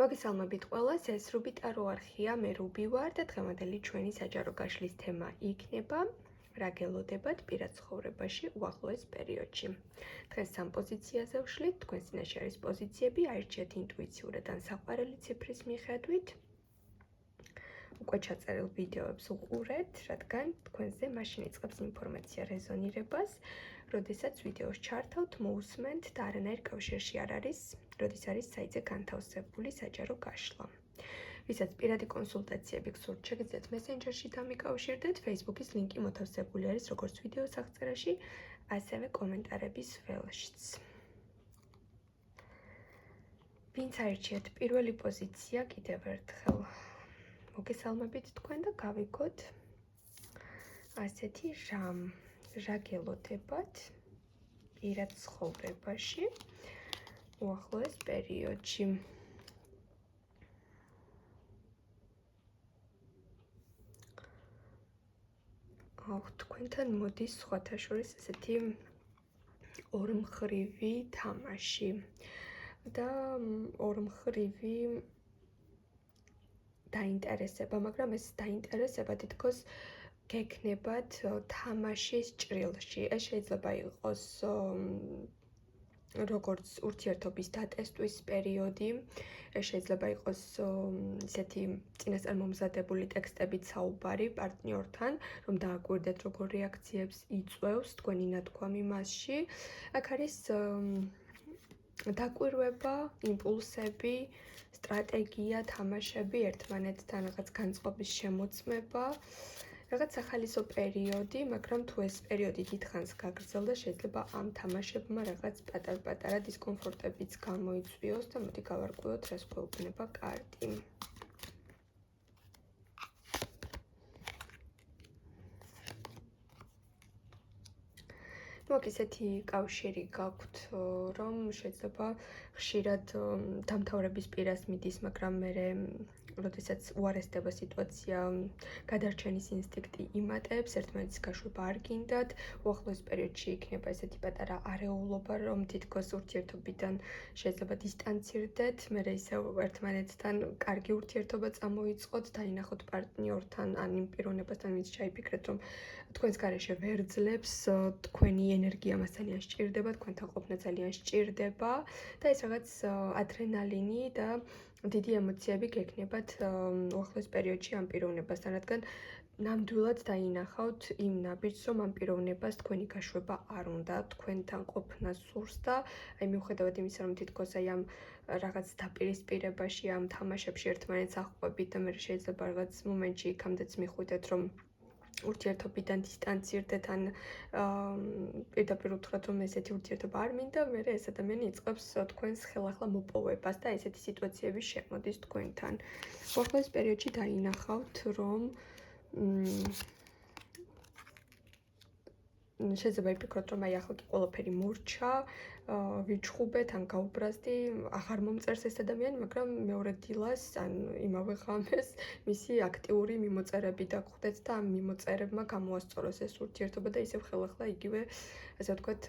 მოგესალმებით ყველას, ეს რუბი ტარო არხია, მე რუბი ვარ და დღევანდელი ჩვენი საჯარო გაშლის თემა იქნება რა გელოდებათ პირად ცხოვრებაში უახლოეს პერიოდში. დღეს სამ პოზიციაზე ვშლით, თქვენს წინაშე არის პოზიციები, აირჩიეთ ინტუიციურად ან საყვარელი ციფრის მიხედვით. უკვე ჩაწერილ ვიდეოებს უყურეთ, რადგან თქვენზე მაშინ იწყებს ინფორმაცია რეზონირებას, როდესაც ვიდეოს ჩართავთ, მოусმენთ და არანაირ კავშირში არ არის, როდის არის საიტზე განთავსებული საჯარო გაშლა. ვისაც პირადი კონსულტაციები გსურთ, შეგიძლიათ მესენჯერში დამიკავშირდეთ, Facebook-ის ლინკი მოთავსებული არის როგორც ვიდეოს აღწერაში, ასევე კომენტარების ველშიც. ვინც აირჩიეთ პირველი პოზიცია კიდევ ერთხელ. მოგესალმებით თქვენ და გავიგოთ ასეთი რა გელოდებათ პირად ცხოვრებაში უახლოეს პერიოდში. თქვენთან მოდის სხვათა შორის ესეთი ორმხრივი თამაში და ორმხრივი დაინტერესება, მაგრამ ეს დაინტერესება თითქოს გექნებათ თამაშის ჭრილში. ეს შეიძლება იყოს როგორც ურთიერთობის დატესტვის პერიოდი, ეს შეიძლება იყოს ისეთი წინასწარ მომზადებული ტექსტებით საუბარი პარტნიორთან, რომ დააკვირდეთ როგორ რეაქციებს იწვევს თქვენი ნათქვამი მასში. აქ არის დაკვირვება, იმპულსები, სტრატეგია, თამაშები, ერთმანეთთან რაღაც განწყობის შემოწმება, რაღაც სახალისო პერიოდი, მაგრამ თუ ეს პერიოდი დიდხანს გაგრძელდა, შეიძლება ამ თამაშებმა რაღაც პატარ-პატარა დისკომფორტებიც გამოიწვიოს და მოდი გავარკვიოთ, რას გვეუბნება კარტი. აქ ისეთი კავშირი გაქვთ, რომ შეიძლება ხშირად დამთავრების პირას მიდის, მაგრამ მერე როდესაც უარესდება სიტუაცია, გადარჩენის ინსტინქტი იმატებს, ერთმანეთის გაშვება არ გინდათ, უახლოეს პერიოდში იქნება ესეთი პატარა არეულობა, რომ თითქოს ურთიერთობიდან შეიძლება დისტანცირდეთ, მერე ისევ ერთმანეთთან კარგი ურთიერთობა წამოიწყოთ, დაინახოთ პარტნიორთან ან იმ პიროვნებასთან, ვინც ჩაიფიქრეთ, რომ თქვენს გარეშე ვერ ძლებს, თქვენი ენერგია მას ძალიან სჭირდება, თქვენთან ყოფნა ძალიან სჭირდება და ეს რაღაც ადრენალინი და დიდი ემოციები გექნებათ უახლოეს პერიოდში ამ პიროვნებასთან, რადგან ნამდვილად დაინახავთ იმ ნაბიჯს, რომ ამ პიროვნებას თქვენი გაშვება არ უნდა, თქვენთან ყოფნა სურს და აი მიუხედავად იმისა, რომ თითქოს აი ამ რაღაც დაპირისპირებაში, ამ თამაშებში ერთმანეთს ახვევით და მე შეიძლება რაღაც მომენტში იქამდეც მიხვიდეთ, რომ ურთიერთობიდან დისტანცირდეთ ან პირდაპირ უთხრათ, რომ ესეთი ურთიერთობა არ მინდა, მერე ეს ადამიანი იწყებს თქვენს ხელახლა მოპოვებას და ესეთი სიტუაციები შემოდის თქვენთან. უახლოეს პერიოდში დაინახავთ, რომ შეიძლება იფიქროთ, რომ აი ახლა კი ყველაფერი მორჩა, ვიჩხუბეთ ან გაუბრაზდი, აღარ მომწერს ეს ადამიანი, მაგრამ მეორე დილას ან იმავე ღამეს მისი აქტიური მიმოწერები დაგხვდეთ და ამ მიმოწერებმა გამოასწოროს ეს ურთიერთობა და ისევ ხელახლა იგივე, ასე ვთქვათ,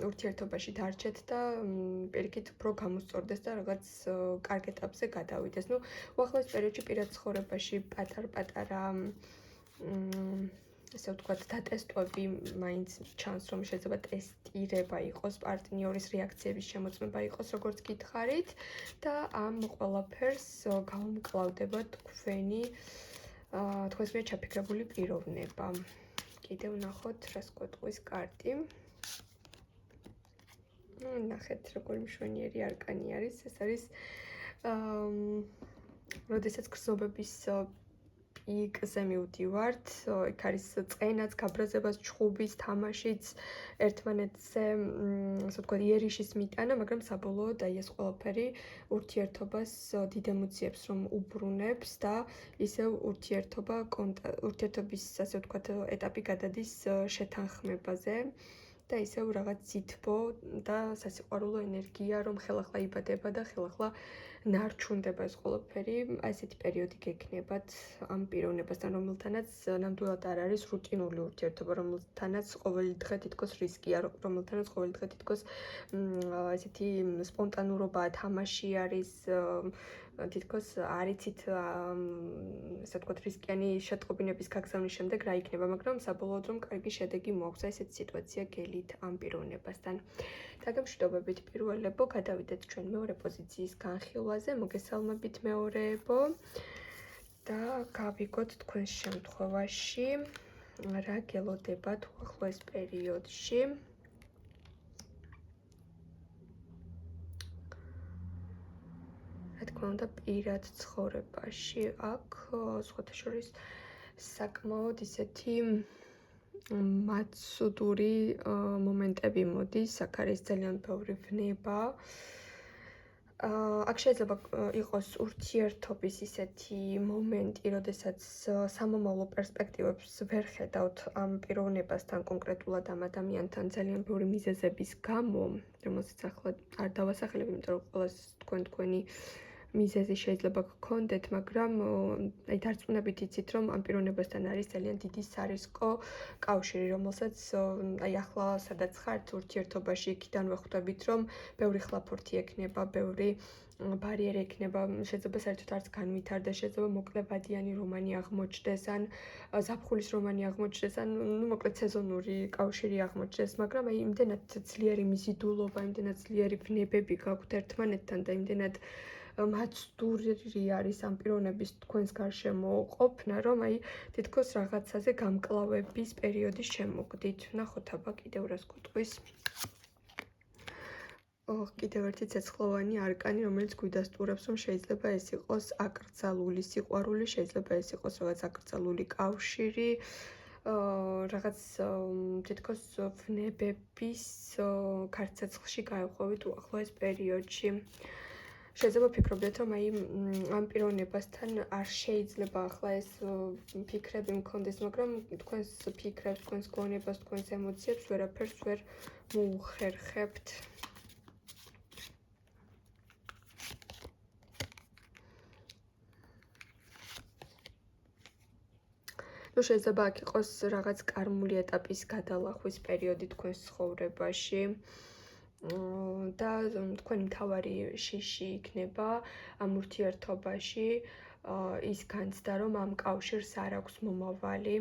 ურთიერთობაში დარჩეთ და პირიქით უფრო გამოსწორდეს და რაღაც კარგ ეტაპზე გადავიდეს. უახლოეს პერიოდში პირად ცხოვრებაში პატარ-პატარა ასე ვთქვათ, დატესტვები მაინც ჩანს, რომ შეიძლება ტესტირება იყოს, პარტნიორის რეაქციების შემოწმება იყოს, როგორც გითხარით და ამ ყველაფერს გაუმკლავდება თქვენს მიერ ჩაფიქრებული პიროვნება. კიდევ ნახოთ, რას გვეტყვის კარტი. ნახეთ, როგორი მშვენიერი არკანი არის. ეს არის როდესაც გრძნობების პიკზე მივდივართ, იქ არის წენაც, გაბრაზებას, ჩხუბის, თამაშიც, ერთმანეთზე, ასე ვთქვათ, იერიშის მიტანა, მაგრამ საბოლოოდ აი ეს ყველაფერი ურთიერთობას დიდ ემოციებს რომ უბრუნებს და ისევ ურთიერთობის, ასე ვთქვათ, ეტაპი გადადის შეთანხმებაზე და ისევ რაღაც ძითბო და სასიყვარულო ენერგია, რომ ხელახლა იბადება და ხელახლა ნარჩუნდება ეს ყველაფერი, აი ესეთი პერიოდი გექნებათ ამ პიროვნებასთან, რომელთანაც ნამდვილად არ არის რუტინული ურთიერთობა, რომელთანაც ყოველი დღე თითქოს რისკია, რომელთანაც ყოველი დღე თითქოს ესეთი სპონტანურობაა, თამაში არის, თითქოს არ იცით, ასე ვთქვათ, რისკიანი შეტყობინების გაგზავნის შემდეგ რა იქნება, მაგრამ საბოლოოდ რომ კარგი შედეგი მოაქვს ესეთი სიტუაცია გელით ამ პიროვნებასთან. დაგემშვიდობებით პირველებო, გადავიდეთ ჩვენ მეორე პოზიციის განხილვაზე, მოგესალმებით მეორეებო და გავიგოთ თქვენს შემთხვევაში რა გელოდებათ უახლოეს პერიოდში. რა თქმა უნდა, პირად ცხოვრებაში აქ სხვათა შორის საკმაოდ ისეთი მაცუდური მომენტები მოდის, აქ არის ძალიან ბევრი ვნება. აქ შეიძლება იყოს ურთიერთობის ისეთი მომენტი, როდესაც სამომავლო პერსპექტივებს ვერ ხედავთ ამ პიროვნებასთან, კონკრეტულად ამ ადამიანთან ძალიან ბევრი მიზეზების გამო, რომელსაც ახლა არ დავასახელებ, იმიტომ რომ ყველას თქვენი მიზეზი შეიძლება გქონდეთ, მაგრამ აი დარწმუნებით იცით, რომ ამ პიროვნებასთან არის ძალიან დიდი სარისკო კავშირი, რომელსაც აი ახლა სადაც ხართ ურთიერთობაში, იქიდან ვხვდებით, რომ ბევრი ხლაფურთი ექნება, ბევრი ბარიერი ექნება, შეიძლება საერთოდ არც განვითარდეს, შეიძლება მოკლებადიანი რომანი აღმოჩნდეს, ან ზაფხულის რომანი აღმოჩნდეს, ან მოკლედ სეზონური კავშირი აღმოჩნდეს, მაგრამ აი იმდენად ძლიერი მიზიდულობა, იმდენად ძლიერი ვნებები გაქვთ ერთმანეთთან და იმდენად მაცდური არის ამ პიროვნების თქვენს გარშემო ყოფნა, რომ აი თითქოს რაღაცაზე გამკლავების პერიოდი შემოგდით. ნახოთ აბა კიდევ რას გვიტყვის. კიდევ ერთი ცეცხლოვანი არკანი, რომელიც გვიდასტურებს, რომ შეიძლება ეს იყოს აკრძალული სიყვარული, შეიძლება ეს იყოს რაღაც აკრძალული კავშირი, რაღაც თითქოს ვნებების ქარცეცხლში გაეყვებით უახლოეს პერიოდში. შეიძლება ფიქრობდეთ, რომ აი ამ პიროვნებასთან არ შეიძლება ახლა ეს ფიქრები მქონდეს, მაგრამ თქვენს ფიქრებს, თქვენს გონებას, თქვენს ემოციებს ვერაფერს ვერ მოუხერხებთ. ну შეიძლება აქ იყოს რაღაც კარმული ეტაპის გადალახვის პერიოდი თქვენს ცხოვრებაში. და თქვენი მთავარი შიში იქნება ამ ურთიერთობაში ის განცდა, რომ ამ კავშირს არ აქვს მომავალი,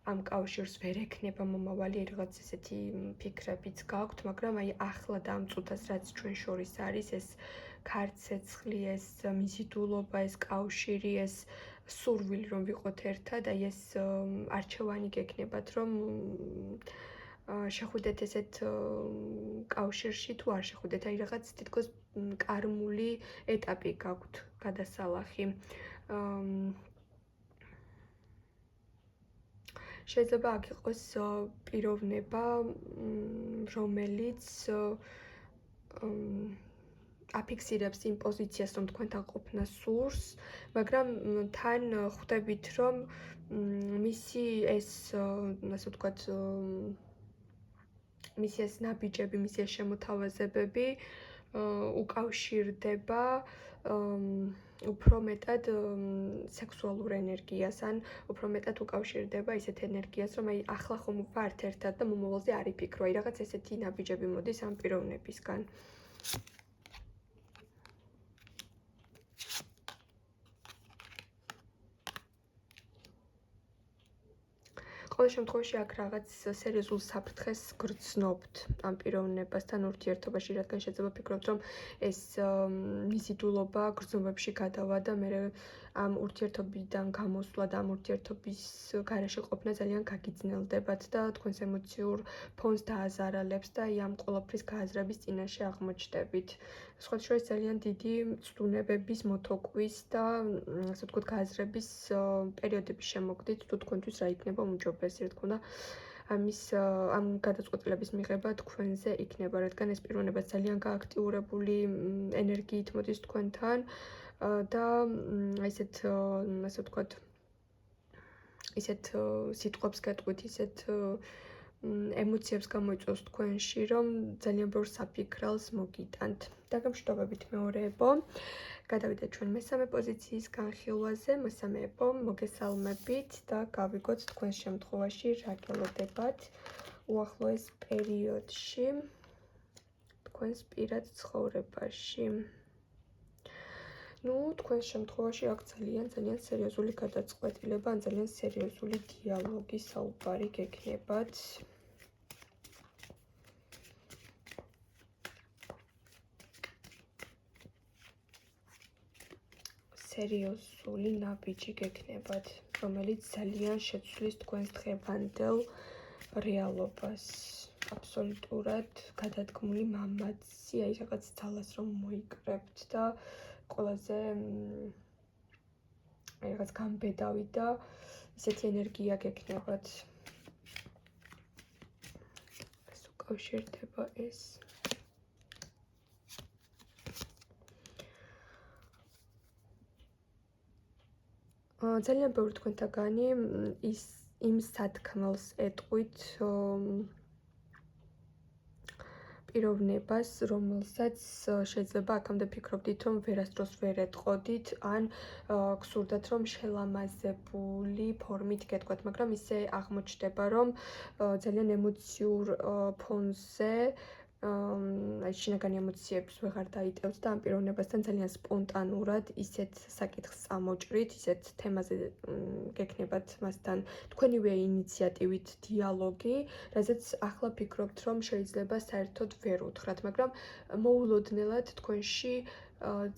ამ კავშირს ვერ ექნება მომავალი, რაღაც ესეთი ფიქრებიც გაქვთ, მაგრამ აი ახლა და ამ წუთას რაც ჩვენ შორის არის, ეს ქარცეცხლი, ეს მიზიდულობა, ეს კავშირი, ეს სურვილი რომ ვიყოთ ერთად, აი ეს არჩევანი გექნებათ, რომ შეხვიდეთ ესეთ კავშირში თუ არ შეხვიდეთ, აი რაღაც თითქოს კარმული ეტაპი გაქვთ გადასალახი. შეიძლება აქ იყოს პიროვნება, რომელიც აფიქსირებს იმ პოზიციას, რომ თქვენთან ყოფნა სურს, მაგრამ თან ხვდებით, რომ მისი ეს, ასე ვთქვათ, მისი ეს ნაბიჯები, მისი ეს შემოთავაზებები უკავშირდება უფრო მეტად სექსუალურ ენერგიას, ან უფრო მეტად უკავშირდება ისეთ ენერგიას, რომ აი ახლა ხომ ვართ ერთად და მომავალზე არ იფიქრო, აი რაღაც ესეთი ნაბიჯები მოდის ამ პიროვნებისგან. ყოველ შემთხვევაში აქ რაღაც სერიოზულ საფრთხეს გრძნობთ ამ პიროვნებასთან ურთიერთობაში, რადგან შეიძლება ფიქრობთ, რომ ეს მიზიდულობა გრძნობებში გადავა და მე ამ ურთიერთობიდან გამოსვლა და ამ ურთიერთობის გარეშე ყოფნა ძალიან გაგიძნელდებათ და თქვენს ემოციურ ფონს დააზარალებს და აი ამ ყველაფრის გააზრების წინაშე აღმოჩნდებით. სხვათა შორის ძალიან დიდი ცდუნებების მოთოკვის და ასე ვთქვათ გააზრების პერიოდების შემოგდით, თუ თქვენთვის რა იქნება უმჯობესი, რა თქმა უნდა, ამ გადაწყვეტილების მიღება თქვენზე იქნება, რადგან ეს პიროვნება ძალიან გააქტიურებული ენერგიით მოდის თქვენთან და ისეთ, ასე ვთქვათ, ისეთ სიტყვებს გეტყვით, ისეთ ემოციებს გამოიწვევს თქვენში, რომ ძალიან ბევრ საფიქრალს მოგიტანთ. დაგემშვიდობებით მეორეებო. გადავიდეთ ჩვენ მესამე პოზიციის განხილვაზე. მესამეებო, მოგესალმებით და გავიგოთ თქვენს შემთხვევაში რა გელოდებათ უახლოეს პერიოდში თქვენს პირად ცხოვრებაში. თქვენს შემთხვევაში აქ ძალიან სერიოზული გადაწყვეტილება, ან ძალიან სერიოზული დიალოგი, საუბარი გექნებათ. სერიოზული ნაბიჯი გექნებათ, რომელიც ძალიან შეცვლის თქვენს დღევანდელ რეალობას. აბსოლუტურად გადადგმული მამაცი, აი რაღაც ძალას რომ მოიკრებთ და ყველაზე რაღაც გამბედავი და ისეთი ენერგია გექნებათ. ეს უკავშირდება ეს. ძალიან ბევრი თქვენთაგანი იმ სათქმელს ეტყვით პიროვნებას, რომელსაც შეიძლება აქამდე ფიქრობდით, რომ ვერასდროს ვერ ეტყოდით, ან გსურდათ, რომ შელამაზებული ფორმით გეტყვეთ, მაგრამ ისე აღმოჩნდება, რომ ძალიან ემოციურ ფონზე შინაგანი ემოციებს ვეღარ დაიტევთ და ამ პიროვნებასთან ძალიან სპონტანურად ისეთ საკითხს წამოჭრით, ისეთ თემაზე გექნებათ მასთან თქვენივე ინიციატივით დიალოგი, რაზეც ახლა ფიქრობთ, რომ შეიძლება საერთოდ ვერ უთხრათ, მაგრამ მოულოდნელად თქვენში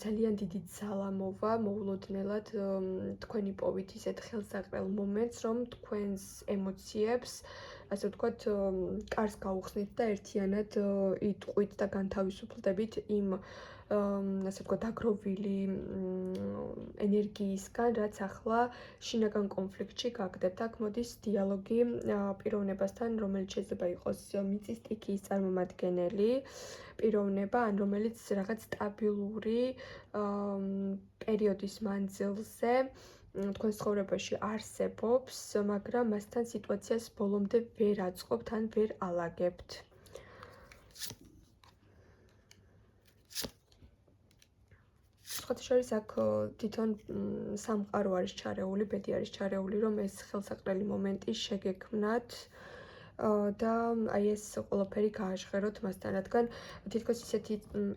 ძალიან დიდი ძალა მოვა, მოულოდნელად თქვენი პოვით ისეთ ხელსაყრელ მომენტს, რომ თქვენს ემოციებს ასე ვთქვათ, კარს გაუხსნით და ერთიანად იტყვით და განთავისუფლდებით იმ ასე ვთქვათ, დაგროვილი ენერგიისგან, რაც ახლა შინაგან კონფლიქტში გაგდებთ. აქ მოდის დიალოგი პიროვნებასთან, რომელიც შეიძლება იყოს მიწის სტიქიის წარმომადგენელი პიროვნება, ან რომელიც რაღაც სტაბილური პერიოდის მანძილზე თქვენ ცხოვრებაში არსებობს, მაგრამ მასთან სიტუაციას ბოლომდე ვერ აწყობთ ან ვერ ალაგებთ. სხვათა შორის აქ თვითონ სამყარო არის ჩარეული, ბედი არის ჩარეული, რომ ეს ხელსაყრელი მომენტი შეგექმნათ და აი ეს ყველაფერი გააჟღეროთ მასთან, რადგან თითქოს ისეთი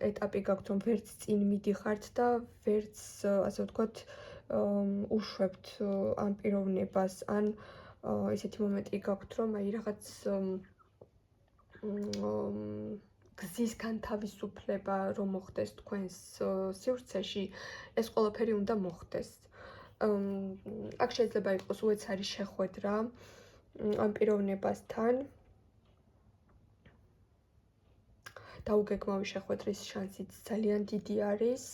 ეტაპი გაქვთ, რომ ვერც წინ მიდიხართ და ვერც ასე ვთქვათ უშვებთ ამ პიროვნებას, ან ისეთი მომენტი გაქვთ, რომ აი რაღაც გზის განთავისუფლება რომ მოხდეს თქვენს სივრცეში, ეს ყველაფერი უნდა მოხდეს. აქ შეიძლება იყოს უეცარი შეხვედრა ამ პიროვნებასთან. დაუგეგმავი შეხვედრის შანსიც ძალიან დიდი არის.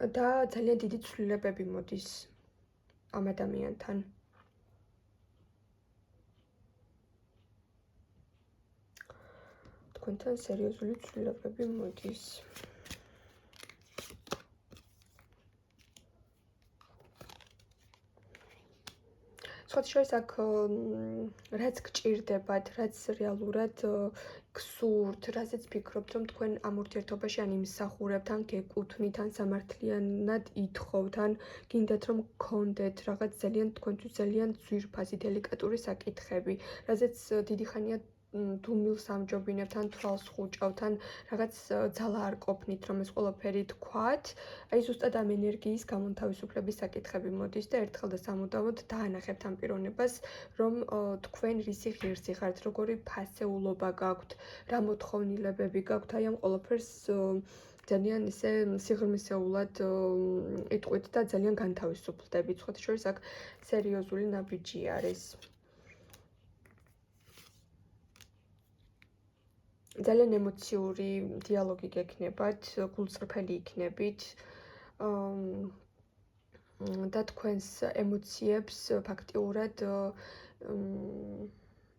და ძალიან დიდი ცვლილებები მოდის ამ ადამიანთან. თქვენთან სერიოზული ცვლილებები მოდის. სხვათა შორის აქ რაც გჭირდებათ, რაც რეალურად გსურთ, რაზეც ფიქრობთ, რომ თქვენ ამ ურთიერთობაში ან იმსახურებთ, ან გეკუთვნით, ან სამართლიანად ითხოვთ, ან გინდათ რომ გქონდეთ რაღაც თქვენთვის ძალიან ძვირფასი, დელიკატური საკითხები, რაზეც დიდი ხანია დუმილს ამჯობინებთ, ან თვალს ხუჭავთ, ან რაღაც ძალა არ ყოფნით, რომ ეს ყველაფერი თქვათ. აი ზუსტად ამ ენერგიის გამონთავისუფლების საკითხები მოდის და ერთხელ და სამუდამოდ დაანახებთ ამ პიროვნებას, რომ თქვენ რისი ღირსი ხართ, როგორი ფასეულობა გაქვთ, რა მოთხოვნილებები გაქვთ, აი ამ ყველაფერს ძალიან ისე სიღრმისეულად იტყვით და ძალიან განთავისუფლდებით. სხვათა შორის აქ სერიოზული ნაბიჯი არის. ძალიან ემოციური დიალოგი გექნებათ, გულწრფელი იქნებით და თქვენს ემოციებს ფაქტიურად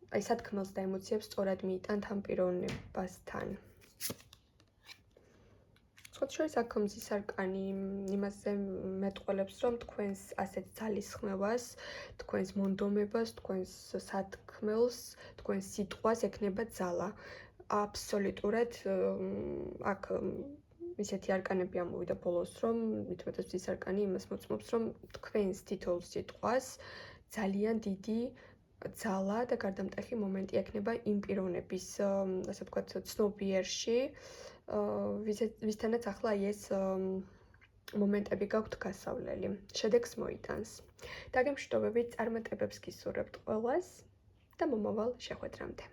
აი სათქმელს და ემოციებს სწორად მიიტანთ ამ პიროვნებასთან. სხვათა შორის აქ მზის არკანი იმაზე მეტყველებს, რომ თქვენს ასეთ ძალისხმევას, თქვენს მონდომებას, თქვენს სათქმელს, თქვენს სიტყვას ექნება ძალა. აბსოლუტურად აქ ისეთი არკანები ამოვიდა ბოლოს, რომ მithumetas მზის არკანი იმას მოწმობს, რომ თქვენს თითოეულ სიტყვას ძალიან დიდი ძალა და გარდამტეხი მომენტი ექნება იმ პიროვნების, ასე ვთქვათ, ცნობიერში, ვისთანაც ახლა ეს მომენტები გაქვთ გასავლელი. შედეგს მოიტანს. დაგემშვიდობებით, წარმატებებს გისურვებთ ყველას და მომავალ შეხვედრამდე.